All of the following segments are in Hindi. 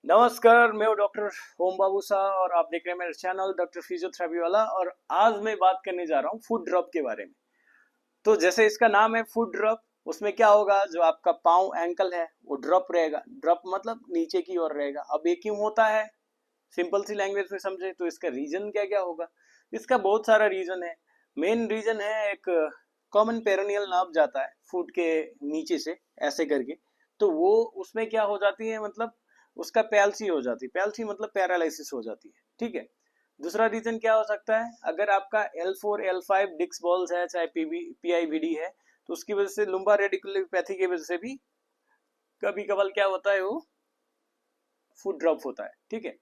नमस्कार, मैं हूँ डॉक्टर ओम बाबू शाह और आप देख रहे हैं मेरा चैनल डॉक्टर फिजियोथेरेपी वाला। और आज मैं बात करने जा रहा हूँ फुट ड्रॉप के बारे में। तो जैसे इसका नाम है फुट ड्रॉप, उसमें क्या होगा, जो आपका पाँव एंकल है वो ड्रॉप रहेगा। ड्रॉप मतलब नीचे की ओर रहेगा। अब ये क्यों होता है, सिंपल सी लैंग्वेज में समझे तो इसका रीजन क्या क्या होगा। इसका बहुत सारा रीजन है। मेन रीजन है एक कॉमन पेरोनियल नर्व जाता है फुट के नीचे से ऐसे करके। तो वो उसमें क्या हो जाती है, मतलब उसका पैल्सी हो जाती है। पैल्सी मतलब पैरालिसिस हो जाती है। ठीक है। दूसरा रीजन क्या हो सकता है, अगर आपका L4 L5 डिस्क बॉल्स है, चाहे PIVD है, तो उसकी वजह से लुम्बार रेडिकुलोपैथी की वजह से भी कभी कभार क्या होता है, वो फुट ड्रॉप होता है। ठीक है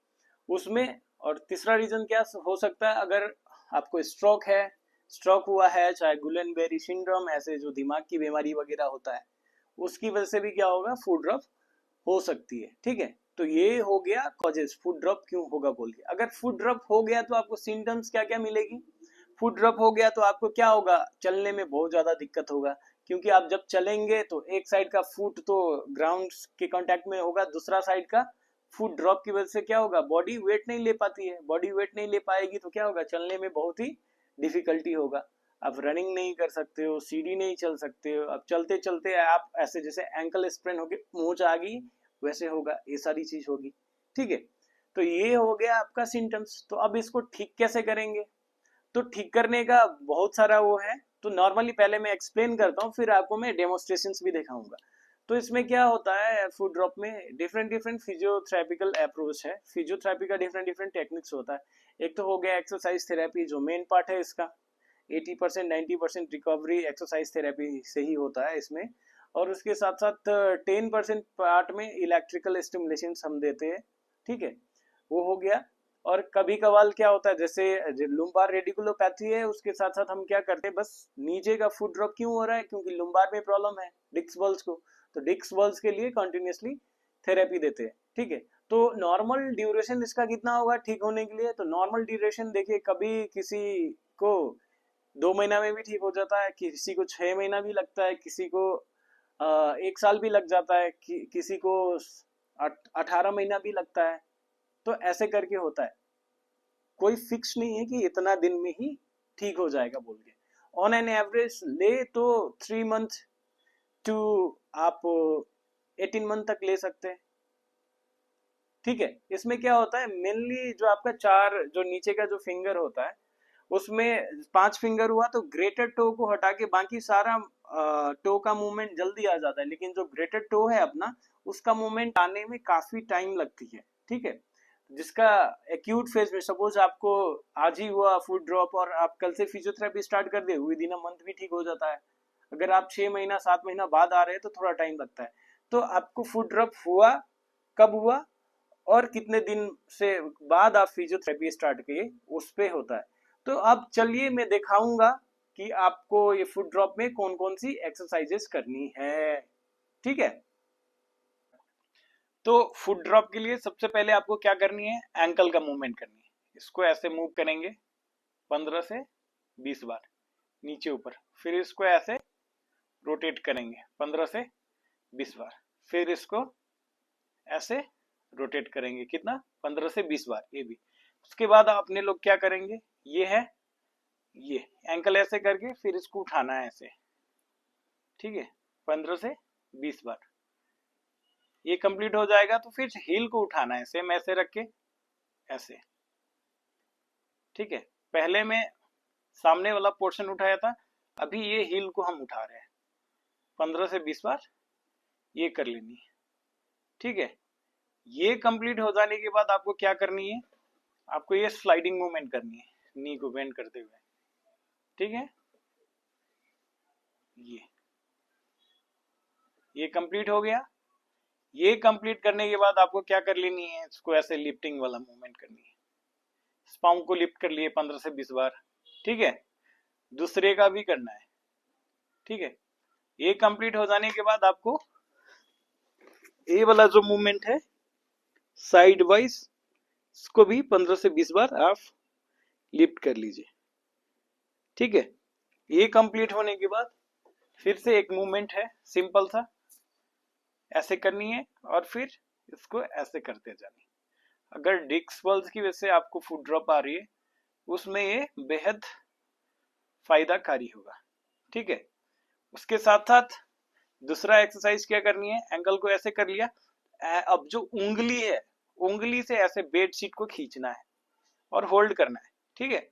उसमें। और तीसरा रीजन क्या हो सकता है, अगर आपको स्ट्रोक है, स्ट्रोक हुआ है, चाहे गुलेन बेरी सिंड्रोम, ऐसे जो दिमाग की बीमारी वगैरह होता है, उसकी वजह से भी क्या होगा, फुट ड्रॉप हो सकती है। ठीक है। तो ये हो गया कॉजेस, फुट ड्रॉप क्यों होगा बोल के। अगर फुट ड्रॉप हो गया तो आपको सिम्टम्स क्या क्या मिलेगी। फुट ड्रॉप हो गया तो आपको क्या होगा, चलने में बहुत ज्यादा दिक्कत होगा। क्योंकि आप जब चलेंगे तो एक साइड का फुट तो ग्राउंड के कांटेक्ट में होगा, दूसरा साइड का फुट ड्रॉप की वजह से क्या होगा, बॉडी वेट नहीं ले पाती है। बॉडी वेट नहीं ले पाएगी तो क्या होगा, चलने में बहुत ही डिफिकल्टी होगा। आप रनिंग नहीं कर सकते हो, सीढ़ी नहीं चल सकते हो। अब चलते चलते आप ऐसे जैसे एंकल स्प्रेन होके मोच आ गई वैसे होगा, ये सारी चीज होगी। ठीक है। तो ये हो गया आपका सिम्टम्स। तो अब इसको ठीक कैसे करेंगे। तो ठीक करने का बहुत सारा वो है। तो नॉर्मली पहले मैं एक्सप्लेन करता हूँ, फिर आपको मैं डेमोस्ट्रेशंस भी दिखाऊंगा। तो इसमें क्या होता है, फुट ड्रॉप में डिफरेंट डिफरेंट फिजियोथेरेपिकल अप्रोच है। फिजियोथेरेपी का डिफरेंट डिफरेंट टेक्निक्स होता है। एक तो हो गया एक्सरसाइज थेरेपी, जो मेन पार्ट है इसका। 80% 90% रिकवरी एक्सरसाइज थेरेपी से ही होता है इसमें। और उसके साथ साथ 10% पार्ट में इलेक्ट्रिकल स्टिमुलेशन हम देते हैं। ठीक है, वो हो गया। और कभी कभार क्या होता है, जैसे लुम्बार रेडिकुलोपैथी है, उसके साथ साथ हम क्या करते हैं, बस नीचे का फुट ड्रॉप क्यों हो रहा है, क्योंकि लुम्बार में प्रॉब्लम है डिस्क बॉल्स को। तो डिस्क बॉल्स के लिए कंटिन्यूसली थेरेपी देते हैं। ठीक है। तो नॉर्मल ड्यूरेशन इसका कितना होगा ठीक होने के लिए। तो नॉर्मल ड्यूरेशन देखिए, कभी किसी को 2 महीना में भी ठीक हो जाता है, किसी को 6 महीना भी लगता है, किसी को 1 साल भी लग जाता है, किसी को 18 महीना भी लगता है। तो ऐसे करके होता है। कोई फिक्स नहीं है कि इतना दिन में ही ठीक हो जाएगा बोल के। ऑन एन एवरेज ले तो 3 मंथ टू आप 18 मंथ तक ले सकते हैं। ठीक है। इसमें क्या होता है, मेनली जो आपका चार जो नीचे का जो फिंगर होता है, उसमें 5 फिंगर हुआ तो ग्रेटर टो को हटा के बाकी सारा टो का मूवमेंट जल्दी आ जाता है। लेकिन जो ग्रेटर टो है अपना, उसका मूवमेंट आने में काफी टाइम लगती है। ठीक है। जिसका एक्यूट फेज में, सपोज आपको आज ही हुआ फुट ड्रॉप और आप कल से फिजियोथेरेपी स्टार्ट कर दे, विद इन अ मंथ भी ठीक हो जाता है। अगर आप 6 महीना 7 महीना बाद आ रहे हैं तो थोड़ा टाइम लगता है। तो आपको फुट ड्रॉप हुआ, कब हुआ और कितने दिन से बाद आप फिजियोथेरेपी स्टार्ट किए, उस पे होता है। तो अब चलिए मैं दिखाऊंगा कि आपको ये फुट ड्रॉप में कौन कौन सी एक्सरसाइजेस करनी है। ठीक है। तो फुट ड्रॉप के लिए सबसे पहले आपको क्या करनी है, एंकल का मूवमेंट करनी है। इसको ऐसे मूव करेंगे 15 से 20 बार नीचे ऊपर। फिर इसको ऐसे रोटेट करेंगे 15 से 20 बार। फिर इसको ऐसे रोटेट करेंगे कितना, 15 से 20 बार, ये भी। उसके बाद अपने लोग क्या करेंगे, ये है, ये एंकल ऐसे करके फिर इसको उठाना है ऐसे। ठीक है, 15 से 20 बार। ये कंप्लीट हो जाएगा तो फिर हील को उठाना है सेम ऐसे रख के, ऐसे। ठीक है। पहले में सामने वाला पोर्शन उठाया था, अभी ये हील को हम उठा रहे हैं। 15 से 20 बार ये कर लेनी है। ठीक है। ये कंप्लीट हो जाने के बाद आपको क्या करनी है, आपको ये स्लाइडिंग मूवमेंट करनी है नी को बेंड करते हुए। ठीक है। ये ये कंप्लीट हो गया। ये कंप्लीट करने के बाद आपको क्या कर लेनी है, इसको ऐसे लिफ्टिंग वाला मूवमेंट करनी है। स्पाउंग को लिफ्ट कर लिए 15 से 20 बार। ठीक है। दूसरे का भी करना है। ठीक है। ये कंप्लीट हो जाने के बाद आपको ये वाला जो मूवमेंट है साइड वाइज, इसको भी 15 से 20 बार आप लिफ्ट कर लीजिए। ठीक है। ये कंप्लीट होने के बाद फिर से एक मूवमेंट है सिंपल सा, ऐसे करनी है। और फिर उसको ऐसे करते जाने। अगर डिस्क बल्स की वजह से आपको फुट ड्रॉप आ रही है, उसमें ये बेहद फायदाकारी होगा। ठीक है, उसके साथ साथ दूसरा एक्सरसाइज क्या करनी है, एंकल को ऐसे कर लिया, अब जो उंगली है, उंगली से ऐसे बेड शीट को खींचना है और होल्ड करना है। ठीक है,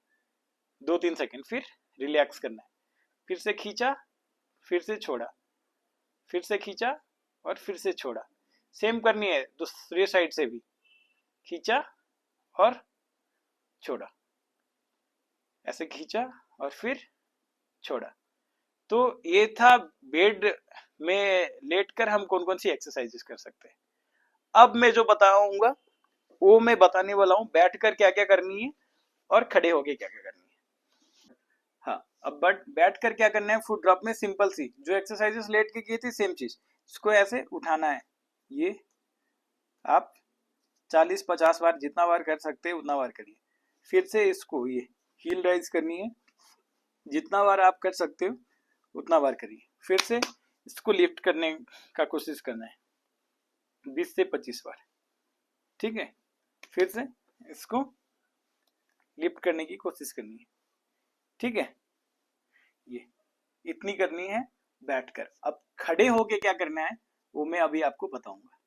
2-3 सेकंड, फिर रिलैक्स करना है, फिर से खींचा, फिर से छोड़ा, फिर से खींचा और फिर से छोड़ा। सेम करनी है दूसरी साइड से भी, खींचा और छोड़ा, ऐसे खींचा और फिर छोड़ा। तो ये था बेड में लेटकर हम कौन कौन सी एक्सरसाइजेस कर सकते हैं। अब मैं जो बताऊंगा वो मैं बताने वाला हूं बैठकर क्या क्या करनी है और खड़े होके क्या क्या करनी है। हाँ, अब बट बैठकर क्या करना है, फुट ड्रॉप में सिंपल सी जो एक्सरसाइजेस लेट के की थी सेम चीज, इसको ऐसे उठाना है। ये आप 40-50 बार, जितना बार कर सकते हैं उतना बार करिए। फिर से इसको ये हील राइज करनी है, जितना बार आप कर सकते हो उतना बार करिए। फिर से इसको लिफ्ट करने का कोशिश करना है 20 से 25 बार। ठीक है, फिर से इसको लिफ्ट करने की कोशिश करनी है। ठीक है, ये इतनी करनी है बैठकर। अब खड़े होके क्या करना है वो मैं अभी आपको बताऊंगा।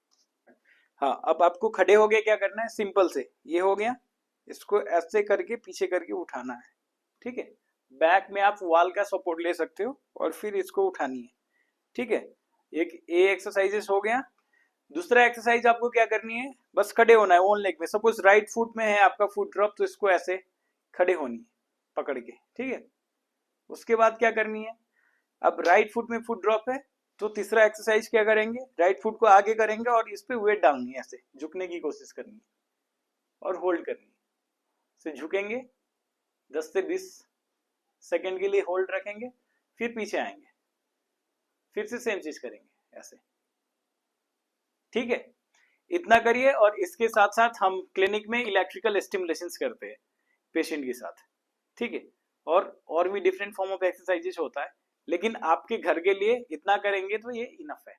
हाँ, अब आपको खड़े होके क्या करना है, सिंपल से ये हो गया, इसको ऐसे करके पीछे करके उठाना है। ठीक है, बैक में आप वॉल का सपोर्ट ले सकते हो और फिर इसको उठानी है। ठीक है, एक ए एक्सरसाइजेस हो गया। दूसरा एक्सरसाइज आपको क्या करनी है, बस खड़े होना है ऑन लेग में। सपोज राइट फुट में है आपका फुट ड्रॉप, तो इसको ऐसे खड़े होनी है पकड़ के। ठीक है, उसके बाद क्या करनी है, अब राइट फुट में फुट ड्रॉप है तो तीसरा एक्सरसाइज क्या करेंगे, राइट फुट को आगे करेंगे और इस पे वेट डालनी है, ऐसे झुकने की कोशिश करनी है और होल्ड करनी है। से झुकेंगे 10 से 20 सेकंड के लिए, होल्ड रखेंगे, फिर पीछे आएंगे, फिर से सेम चीज करेंगे ऐसे। ठीक है, इतना करिए। और इसके साथ साथ हम क्लिनिक में इलेक्ट्रिकल स्टिमुलेशन करते हैं पेशेंट के साथ। ठीक है, और भी डिफरेंट फॉर्म ऑफ एक्सरसाइजेस होता है, लेकिन आपके घर के लिए इतना करेंगे तो ये इनफ है।